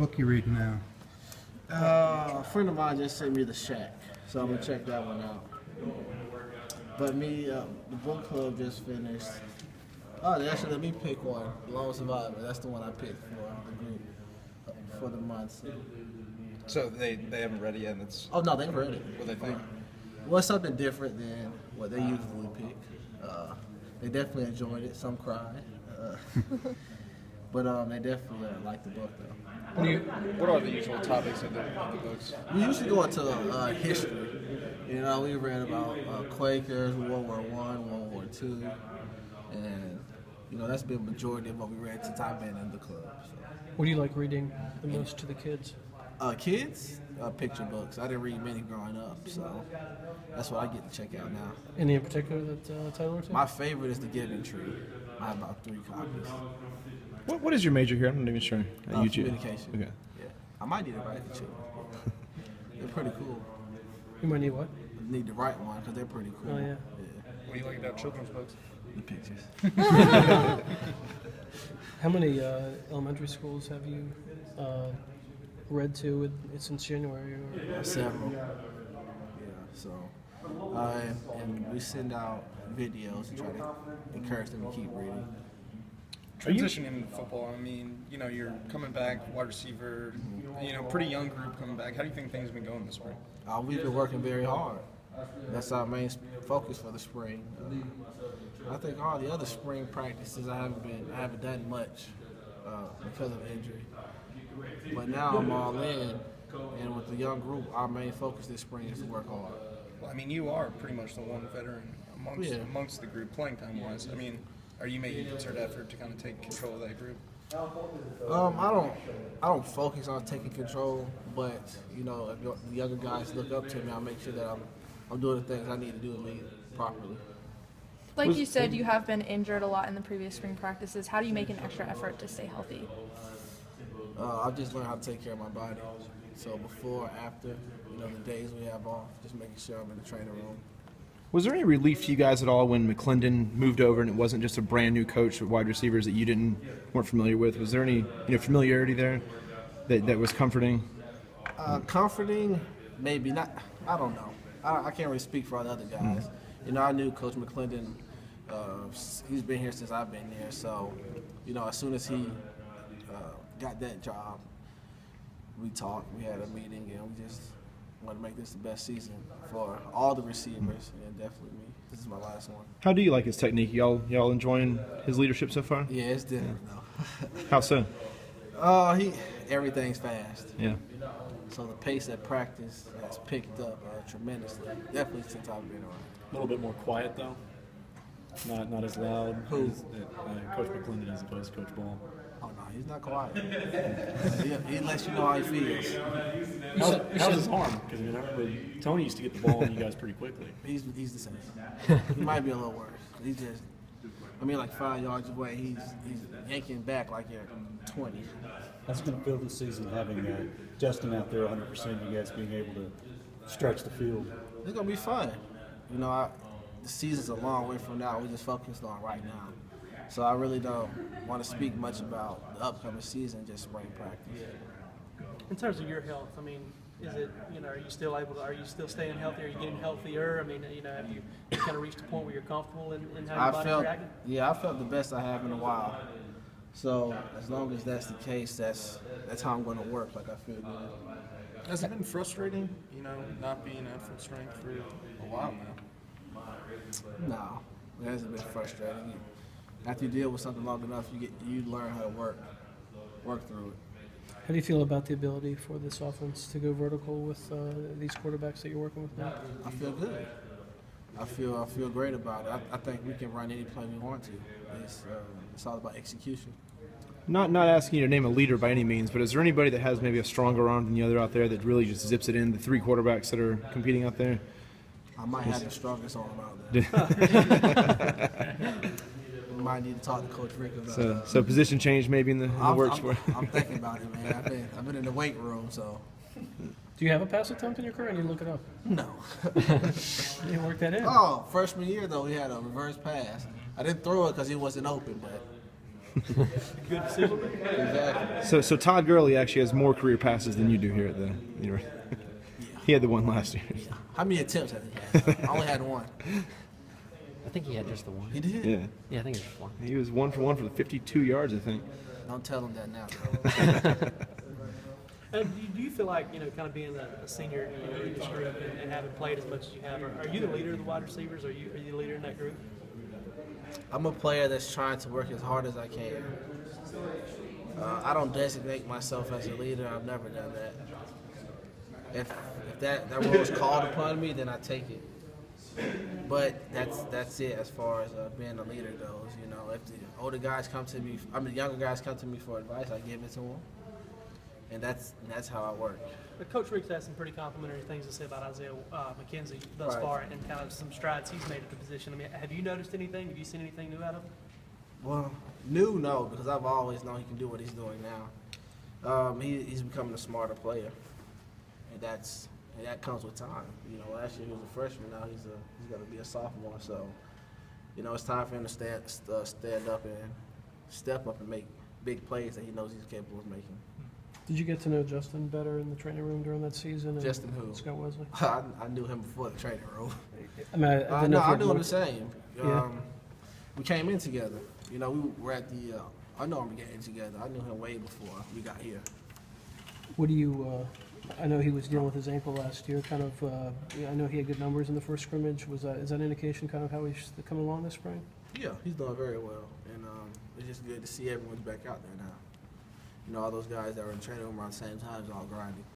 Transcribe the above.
book you reading now? A friend of mine just sent me The Shack, so I'm gonna check that one out. But me, the book club just finished. Oh, they actually let me pick one. Lone Survivor. That's the one I picked for the group for the month. So they haven't read it yet. And it's Oh no, they've read it. what they think. Well, it's something different than what they usually pick. They definitely enjoyed it. Some cried, but they definitely liked the book though. What are the usual topics of the books? We usually go into history. You know, we read about Quakers, World War I, World War II, and you know that's been the majority of what we read since I've been in the club. So. What do you like reading the most to the kids? Kids, picture books. I didn't read many growing up, so that's what I get to check out now. Any in particular that Tyler to? My favorite is The Giving Tree. I have about 3 copies. What is your major here? I'm not even sure. Communication. Okay. Yeah, I might need to write the two. They're pretty cool. You might need what? I need to write one because they're pretty cool. Oh, yeah. What do you like about children's books? The pictures. How many elementary schools have you read to since January? Or? Several. Yeah, so. And we send out videos to try to encourage them to keep reading. Transitioning into football, I mean, you know, you're coming back, wide receiver, you know, pretty young group coming back. How do you think things have been going this spring? We've been working very hard. That's our main focus for the spring. I think all the other spring practices I haven't done much because of injury. But now I'm all in, and with the young group, our main focus this spring is to work hard. Well, I mean, you are pretty much the one veteran amongst the group, playing time wise. I mean, are you making a concerted effort to kind of take control of that group? I don't focus on taking control, but you know, if the younger guys look up to me, I make sure that I'm doing the things I need to do to lead properly. Like you said, you have been injured a lot in the previous spring practices. How do you make an extra effort to stay healthy? I've just learned how to take care of my body. So before, after, you know, the days we have off, just making sure I'm in the training room. Was there any relief to you guys at all when McClendon moved over and it wasn't just a brand new coach with wide receivers that you weren't familiar with? Was there any familiarity there that was comforting? Comforting, maybe not. I don't know. I can't really speak for all the other guys. Mm-hmm. You know, I knew Coach McClendon. He's been here since I've been there. So, you know, as soon as he got that job, we talked. We had a meeting, and we just wanted to make this the best season for all the receivers, and definitely me. This is my last one. How do you like his technique? Y'all enjoying his leadership so far? Yeah, it's different though. How so? Everything's fast. Yeah. So the pace at practice has picked up tremendously. Definitely since I've been around. A little bit more quiet though. Not as loud Who? as Coach McClendon as opposed to Coach Ball. Oh no, he's not quiet. he lets you know how he feels. How's his arm? Because I remember Tony used to get the ball on you guys pretty quickly. He's the same. He might be a little worse. He's just, like 5 yards away, he's yanking back like you're 20. How's it going to feel this season having Justin out there 100%, you guys being able to stretch the field? It's going to be fun. You know, the season's a long way from now. We're just focused on right now. So I really don't want to speak much about the upcoming season, just spring practice. In terms of your health, I mean, is it, are you still staying healthy? Are you getting healthier? I mean, have you kind of reached a point where you're comfortable in how your body's reacting? Yeah, I felt the best I have in a while. So as long as that's the case, that's how I'm going to work. Like I feel good. Has it been frustrating, not being at full strength for a while now? No, it hasn't been frustrating. After you deal with something long enough, you learn how to work through it. How do you feel about the ability for this offense to go vertical with these quarterbacks that you're working with now? I feel good. I feel great about it. I think we can run any play we want to. It's all about execution. Not asking you to name a leader by any means, but is there anybody that has maybe a stronger arm than the other out there that really just zips it in, the 3 quarterbacks that are competing out there? I might have the strongest arm out there. We might need to talk to Coach Rick about that. So position change maybe in the works for it? I'm thinking about it, man. I've been in the weight room, so. Do you have a pass attempt in your career? I need to look it up. No. You didn't work that in. Oh, freshman year, though, we had a reverse pass. I didn't throw it because he wasn't open, but Good decision. Exactly. So Todd Gurley actually has more career passes than you do here at the university. He had the one last year. How many attempts has he had? I only had one. I think he had just the one. He did? Yeah, Yeah, I think it was just one. he was 1 for 1 for the 52 yards, I think. Don't tell him that now, bro. Do you feel like, kind of being a senior, in this group and having played as much as you have, are you the leader of the wide receivers? Are you the leader in that group? I'm a player that's trying to work as hard as I can. I don't designate myself as a leader. I've never done that. If that role is called upon me, then I take it. But that's it as far as being a leader goes. If the older guys come to me, the younger guys come to me for advice, I give it to them, and that's how I work. But Coach Rick's had some pretty complimentary things to say about Isaiah McKenzie thus Right. far, and kind of some strides he's made at the position. I mean, have you noticed anything? Have you seen anything new out of him? Well, no, because I've always known he can do what he's doing now. He's becoming a smarter player, and that comes with time. Last year he was a freshman. Now he's going to be a sophomore. So, it's time for him to stand up and step up and make big plays that he knows he's capable of making. Did you get to know Justin better in the training room during that season? and Justin who? Scott Wesley? I knew him before the training room. I mean, I didn't know No, if I you knew him had the same. Yeah. We came in together. We were at the Under Armour game together. I knew him way before we got here. What do you? I know he was dealing with his ankle last year. Kind of. I know he had good numbers in the first scrimmage. Is that an indication kind of how he's coming along this spring? Yeah, he's doing very well, and it's just good to see everyone's back out there now. All those guys that were in training room around the same time is all grinding.